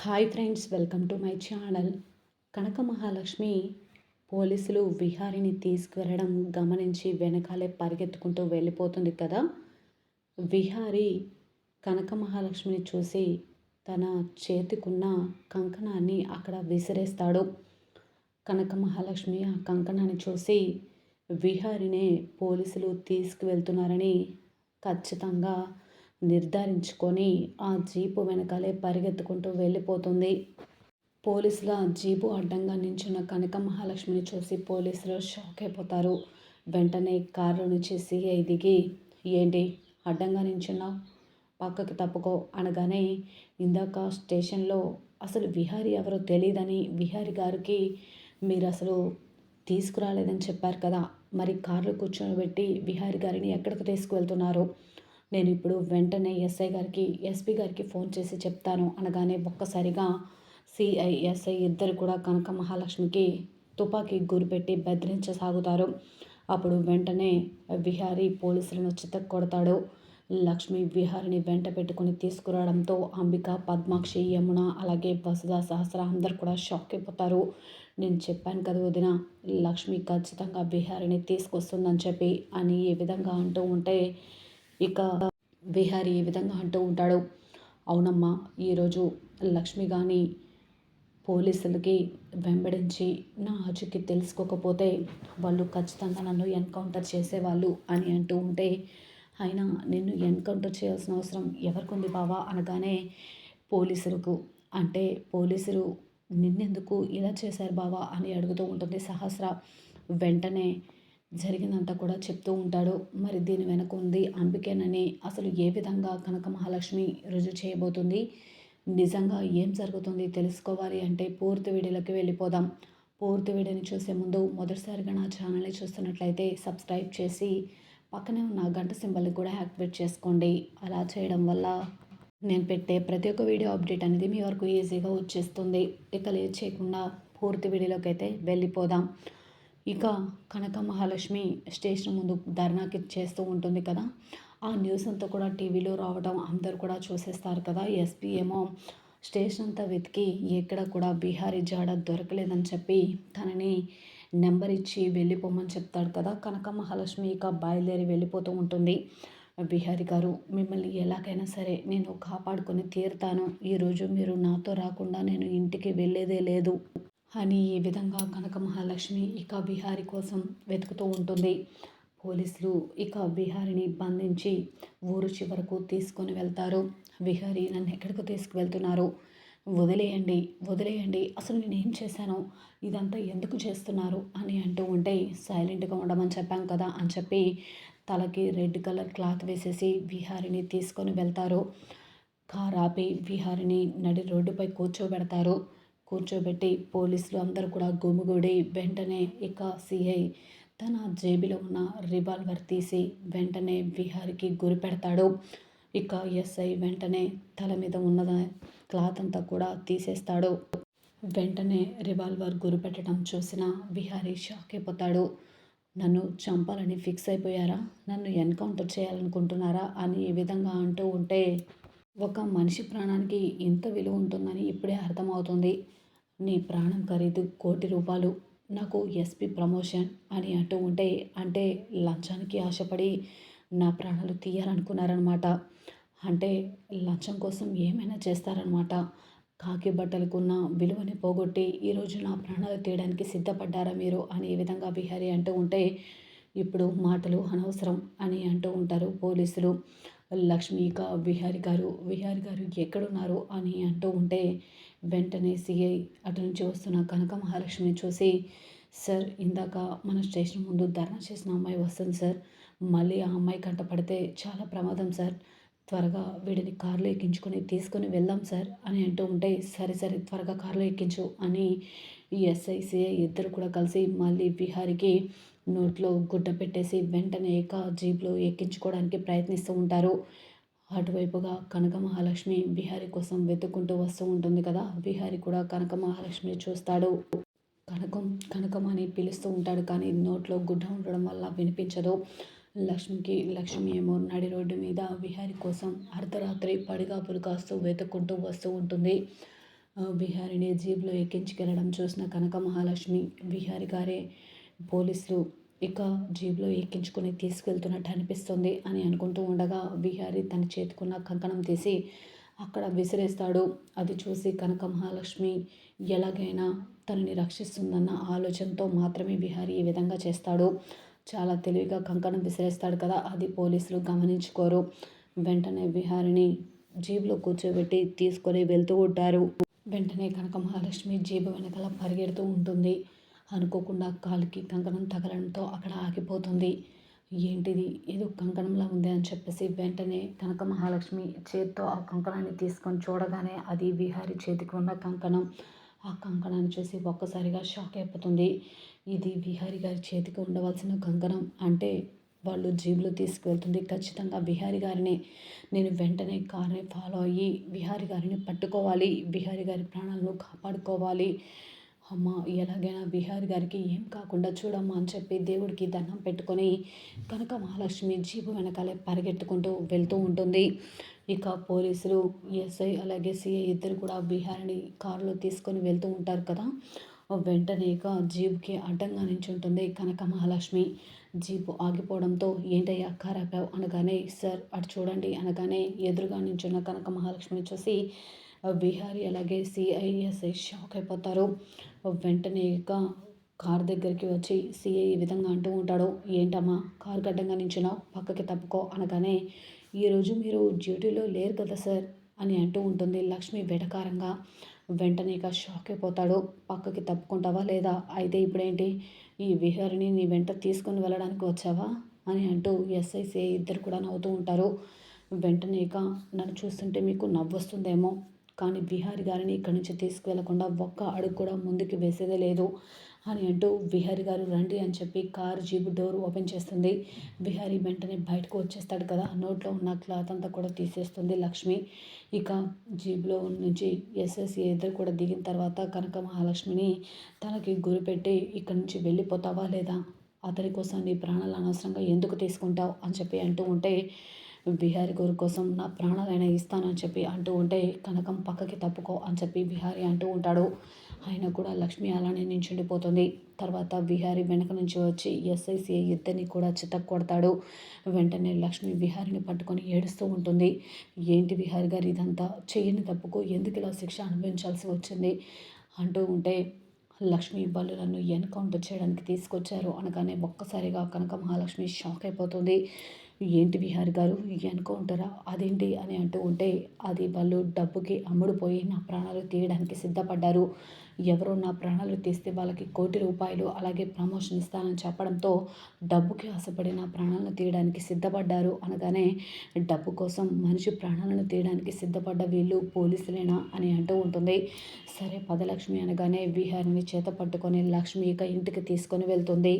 Hi friends, welcome to my channel. Kanaka Mahalakshmi పోలీసులు విహారిని తీసుకువెళ్ళడం గమనించి వెనకాలే పరిగెత్తుకుంటూ వెళ్ళిపోతుంది కదా. విహారి కనక మహాలక్ష్మిని చూసి తన చేతికున్న కంకణాన్ని అక్కడ విసిరేస్తాడు. కనక మహాలక్ష్మి ఆ కంకణాన్ని చూసి విహారినే పోలీసులు తీసుకువెళ్తున్నారని ఖచ్చితంగా నిర్ధారించుకొని ఆ జీపు వెనకాలే పరిగెత్తుకుంటూ వెళ్ళిపోతుంది. పోలీసుల జీపు అడ్డంగా నించున్న కనక మహాలక్ష్మిని చూసి పోలీసులు షాక్ అయిపోతారు. వెంటనే కారులో నుంచి సీఐ దిగి, ఏంటి అడ్డంగా నించున్నావు, పక్కకి తప్పుకో అనగానే, ఇందాక స్టేషన్లో అసలు విహారి ఎవరో తెలియదని విహారి గారికి మీరు అసలు తీసుకురాలేదని చెప్పారు కదా, మరి కారులో కూర్చోబెట్టి విహారి గారిని ఎక్కడికి తీసుకువెళ్తున్నారు, నేను ఇప్పుడు వెంటనే ఎస్ఐ గారికి ఎస్పీ గారికి ఫోన్ చేసి చెప్తాను అనగానే ఒక్కసారిగా సిఐ ఎస్ఐ ఇద్దరు కూడా కనక మహాలక్ష్మికి తుపాకీ గురిపెట్టి బెదిరించసాగుతారు. అప్పుడు వెంటనే విహారీ పోలీసులను చితక్కొడతాడు. లక్ష్మి విహారిని వెంట పెట్టుకుని తీసుకురావడంతో అంబిక, పద్మాక్షి, యమున అలాగే వసుధ, సహస్ర అందరు కూడా షాక్ అయిపోతారు. నేను చెప్పాను కదా వదిన, లక్ష్మి ఖచ్చితంగా విహారిని తీసుకొస్తుందని చెప్పి అని ఈ విధంగా అంటూ ఉంటే, ఇక విహారీ ఈ విధంగా అంటూ ఉంటాడు, అవునమ్మా, ఈరోజు లక్ష్మి కానీ పోలీసులకి వెంబడించి నా ఆచూకీ తెలుసుకోకపోతే వాళ్ళు ఖచ్చితంగా నన్ను ఎన్కౌంటర్ చేసేవాళ్ళు అని అంటూ ఉంటే, అయినా నిన్ను ఎన్కౌంటర్ చేయాల్సిన అవసరం ఎవరికి ఉంది బావా అనగానే, పోలీసులకు అంటే పోలీసులు నిన్నెందుకు ఇలా చేశారు బావా అని అడుగుతూ ఉంటుంది సహస్ర. వెంటనే జరిగిందంతా కూడా చెప్తూ ఉంటాడు. మరి దీని వెనక ఉంది అంబికేనని అసలు ఏ విధంగా కనక మహాలక్ష్మి రుజువు చేయబోతుంది, నిజంగా ఏం జరుగుతుంది తెలుసుకోవాలి అంటే పూర్తి వీడియోలోకి వెళ్ళిపోదాం. పూర్తి వీడియోని చూసే ముందు మొదటిసారిగా నా ఛానల్ని చూస్తున్నట్లయితే సబ్స్క్రైబ్ చేసి పక్కనే ఉన్న గంట సింబల్ని కూడా యాక్టివేట్ చేసుకోండి. అలా చేయడం వల్ల నేను పెట్టే ప్రతి ఒక్క వీడియో అప్డేట్ అనేది మీ వరకు ఈజీగా వచ్చేస్తుంది. ఇక లేట్ చేయకుండా పూర్తి వీడియోలోకి అయితే వెళ్ళిపోదాం. ఇక కనక మహాలక్ష్మి స్టేషన్ ముందు ధర్నాకి చేస్తూ ఉంటుంది కదా. ఆ న్యూస్ అంతా కూడా టీవీలో రావడం అందరు కూడా చూసేస్తారు కదా. ఎస్పీ ఏమో స్టేషన్ అంతా వెతికి ఎక్కడ కూడా బిహారీ జాడ దొరకలేదని చెప్పి తనని నెంబర్ ఇచ్చి వెళ్ళిపోమని చెప్తాడు కదా. కనక మహాలక్ష్మి ఇక బయలుదేరి వెళ్ళిపోతూ ఉంటుంది. బిహారీ గారు, మిమ్మల్ని ఎలాగైనా సరే నేను కాపాడుకొని తీరుతాను, ఈరోజు మీరు నాతో రాకుండా నేను ఇంటికి వెళ్ళేదే లేదు అని ఈ విధంగా కనక మహాలక్ష్మి ఇక విహారి కోసం వెతుకుతూ ఉంటుంది. పోలీసులు ఇక విహారిని బంధించి ఊరు చివరకు తీసుకొని వెళ్తారు. విహారి, నన్ను ఎక్కడికి తీసుకువెళ్తున్నారు, వదిలేయండి వదిలేయండి, అసలు నేనేం చేశాను, ఇదంతా ఎందుకు చేస్తున్నారు అని అంటూ ఉంటే, సైలెంట్గా ఉండమని చెప్పాం కదా అని చెప్పి తలకి రెడ్ కలర్ క్లాత్ వేసేసి విహారిని తీసుకొని వెళ్తారు. కార్ ఆపి విహారిని నడి రోడ్డుపై కూర్చోబెడతారు. కూర్చోబెట్టి పోలీసులు అందరూ కూడా గుమిగూడి వెంటనే ఇక సిఐ తన జేబులో ఉన్న రివాల్వర్ తీసి వెంటనే విహారికి గురి పెడతాడు. ఇక ఎస్ఐ వెంటనే తల మీద ఉన్న క్లాత్ అంతా కూడా తీసేస్తాడు. వెంటనే రివాల్వర్ గురి పెట్టడం చూసిన విహారీ షాక్ అయిపోతాడు. నన్ను చంపాలని ఫిక్స్ అయిపోయారా, నన్ను ఎన్కౌంటర్ చేయాలనుకుంటున్నారా అని ఈ విధంగా అంటూ ఉంటే, ఒక మనిషి ప్రాణానికి ఇంత విలువ ఉంటుందని ఇప్పుడే అర్థమవుతుంది. నీ ప్రాణం ఖరీదు ₹1,00,00,000, నాకు ఎస్పీ ప్రమోషన్ అని అంటూ ఉంటే, అంటే లంచానికి ఆశపడి నా ప్రాణాలు తీయాలనుకున్నారనమాట, అంటే లంచం కోసం ఏమైనా చేస్తారనమాట, కాకి బట్టలకున్న విలువని పోగొట్టి ఈరోజు నా ప్రాణాలు తీయడానికి సిద్ధపడ్డారా మీరు అని ఈ విధంగా విహారీ అంటూ ఉంటే, ఇప్పుడు మాటలు అనవసరం అని అంటూ ఉంటారు పోలీసులు. లక్ష్మి ఇక విహారి గారు ఎక్కడున్నారు అని అంటూ ఉంటే, వెంటనే సిఐ అటు నుంచి వస్తున్న కనక మహాలక్ష్మిని చూసి, సార్, ఇందాక మన స్టేషన్ ముందు ధర్నా చేసిన అమ్మాయి వస్తుంది సార్, మళ్ళీ ఆ అమ్మాయి కంట పడితే చాలా ప్రమాదం సార్, త్వరగా వీడిని కారులో ఎక్కించుకొని తీసుకొని వెళ్దాం సార్ అని అంటూ ఉంటే, సరే సరే త్వరగా కారులో ఎక్కించు అని ఎస్ఐ సిఐ ఇద్దరు కూడా కలిసి మళ్ళీ విహారికి నోట్లో గుడ్డ పెట్టేసి వెంటనే ఇక జీప్లో ఎక్కించుకోవడానికి ప్రయత్నిస్తూ ఉంటారు. అటువైపుగా కనక మహాలక్ష్మి విహారి కోసం వెతుక్కుంటూ వస్తూ ఉంటుంది కదా. విహారి కూడా కనక మహాలక్ష్మిని చూస్తాడు. కనకం కనకం అని పిలుస్తూ ఉంటాడు, కానీ నోట్లో గుడ్డ ఉండడం వల్ల వినిపించదు. లక్ష్మి ఏమో నడి రోడ్డు మీద విహారి కోసం అర్ధరాత్రి పడిగాపులు కాస్తూ వెతుక్కుంటూ వస్తూ ఉంటుంది. విహారిని జీప్‌లో ఎక్కించుకెళ్ళడం చూసిన కనక మహాలక్ష్మి, విహారి గారే పోలీసులు ఇక జీప్‌లో ఎక్కించుకొని తీసుకెళ్తున్నట్టు అనిపిస్తుంది అని అనుకుంటూ ఉండగా, విహారి తన చేతికున్న కంకణం తీసి అక్కడ విసిరేస్తాడు. అది చూసి కనక మహాలక్ష్మి ఎలాగైనా తనని రక్షిస్తుందన్న ఆలోచనతో మాత్రమే విహారి ఈ విధంగా చేస్తాడు. చాలా తెలివిగా కంకణం విసిరేస్తాడు కదా! అది పోలీసులు గమనించుకోరు. వెంటనే విహారిని జీప్‌లో కూర్చోబెట్టి తీసుకొని వెళ్తూ ఉంటారు. వెంటనే కనక మహాలక్ష్మి జీబు వెనకాల పరిగెడుతూ ఉంటుంది. అనుకోకుండా కాలికి కంకణం తగలడంతో అక్కడ ఆగిపోతుంది. ఏంటిది ఏదో కంకణంలా ఉంది అని చెప్పేసి వెంటనే కనక మహాలక్ష్మి చేత్తో ఆ కంకణాన్ని తీసుకొని చూడగానే అది విహారి చేతికి ఉన్న కంకణం. ఆ కంకణాన్ని చూసి ఒక్కసారిగా షాక్ అయిపోతుంది. ఇది విహారి గారి చేతికి ఉండవలసిన కంకణం అంటే వాళ్ళు జీబులో తీసుకువెళ్తుంది ఖచ్చితంగా విహారి గారినే. నేను వెంటనే కార్ని ఫాలో అయ్యి విహారి గారిని పట్టుకోవాలి, విహారి గారి ప్రాణాలను కాపాడుకోవాలి. అమ్మ ఎలాగైనా విహారి గారికి ఏం కాకుండా చూడమ్మా అని చెప్పి దేవుడికి దండం పెట్టుకొని కనక మహాలక్ష్మి జీపు వెనకాలే పరిగెత్తుకుంటూ వెళ్తూ ఉంటుంది. ఇక పోలీసులు ఎస్ఐ అలాగే సిఐ ఇద్దరు కూడా విహారిని కారులో తీసుకొని వెళ్తూ ఉంటారు కదా! వెంటనే ఇక జీప్‌కి అడ్డంగా నించుంటుంది కనక మహాలక్ష్మి. జీపు ఆగిపోవడంతో ఏంటయ్యా కారు ఆపావు అనగానే, సార్ అటు చూడండి అనగానే ఎదురుగా నించున్న కనక మహాలక్ష్మిని చూసి విహారి అలాగే సిఐ, ఎస్ఐ షాక్ అయిపోతారు. వెంటనే ఇక కారు దగ్గరికి వచ్చి సిఐ ఈ విధంగా అంటూ ఉంటాడు, ఏంటమ్మా కారుకి అడ్డంగా నించున్నావు, పక్కకి తప్పుకో అనగానే, ఈరోజు మీరు డ్యూటీలో లేరు కదా సార్ అని అంటూ ఉంటుంది లక్ష్మి వెటకారంగా. వెంటనే ఇక షాక్ అయిపోతాడు. పక్కకి తప్పుకుంటావా లేదా? అయితే ఇప్పుడేంటి ఈ విహారిని నీ వెంట తీసుకొని వెళ్ళడానికి వచ్చావా అని అంటూ ఎస్ఐ, సిఐ ఇద్దరు కూడా నవ్వుతూ ఉంటారు. వెంటనే ఇక నన్ను చూస్తుంటే మీకు నవ్వొస్తుందేమో, కానీ విహారి గారిని ఇక్కడి నుంచి తీసుకువెళ్ళకుండా ఒక్క అడుగు కూడా ముందుకు వేసేదే లేదు అని అంటూ విహారి గారు రండి అని చెప్పి కారు జీపు డోర్ ఓపెన్ చేస్తుంది. విహారి వెంటనే బయటకు వచ్చేస్తాడు కదా! నోట్లో ఉన్న క్లాత్ అంతా కూడా తీసేస్తుంది లక్ష్మి. ఇక జీపులో నుంచి ఎస్ఎస్సి ఇద్దరు కూడా దిగిన తర్వాత కనక మహాలక్ష్మిని తనకి గురిపెట్టి ఇక్కడి నుంచి వెళ్ళిపోతావా లేదా? అతని కోసం నీ ప్రాణాలు అనవసరంగా ఎందుకు తీసుకుంటావు అని చెప్పి అంటూ ఉంటే, బిహారీ గారి కోసం నా ప్రాణాలైనా ఇస్తానని చెప్పి అంటూ ఉంటే, కనకం పక్కకి తప్పుకో అని చెప్పి బిహారీ అంటూ ఉంటాడు. అయినా కూడా లక్ష్మి అలానే నించుండిపోతుంది. తర్వాత బిహారీ వెనక నుంచి వచ్చి ఎస్ఐసిఐ ఇద్దరిని కూడా చితక్కొడతాడు. వెంటనే లక్ష్మి బిహారీని పట్టుకొని ఏడుస్తూ ఉంటుంది. ఏంటి బిహారీ గారు ఇదంతా, చెయ్యని తప్పుకు ఎందుకు ఇలా శిక్ష అనుభవించాల్సి వచ్చింది అంటూ ఉంటే, లక్ష్మి వాళ్ళు నన్ను ఎన్కౌంటర్ చేయడానికి తీసుకొచ్చారు అనగానే ఒక్కసారిగా కనక మహాలక్ష్మి షాక్ అయిపోతుంది. ఏంటి విహారి గారు ఎన్కౌంటరా, అదేంటి అని అంటూ ఉంటే, అది వాళ్ళు డబ్బుకి అమ్ముడుపోయి నా ప్రాణాలు తీయడానికి సిద్ధపడ్డారు. ఎవరో నా ప్రాణాలు తీస్తే వాళ్ళకి ₹1,00,00,000 అలాగే ప్రమోషన్ ఇస్తానని చెప్పడంతో డబ్బుకి ఆశపడి నా ప్రాణాలను తీయడానికి సిద్ధపడ్డారు అనగానే, డబ్బు కోసం మనిషి ప్రాణాలను తీయడానికి సిద్ధపడ్డ వీళ్ళు పోలీసులేనా అని అంటూ ఉంటుంది. సరే పదలక్ష్మి అనగానే విహారిని చేత పట్టుకొని లక్ష్మి ఇక ఇంటికి తీసుకొని వెళ్తుంది.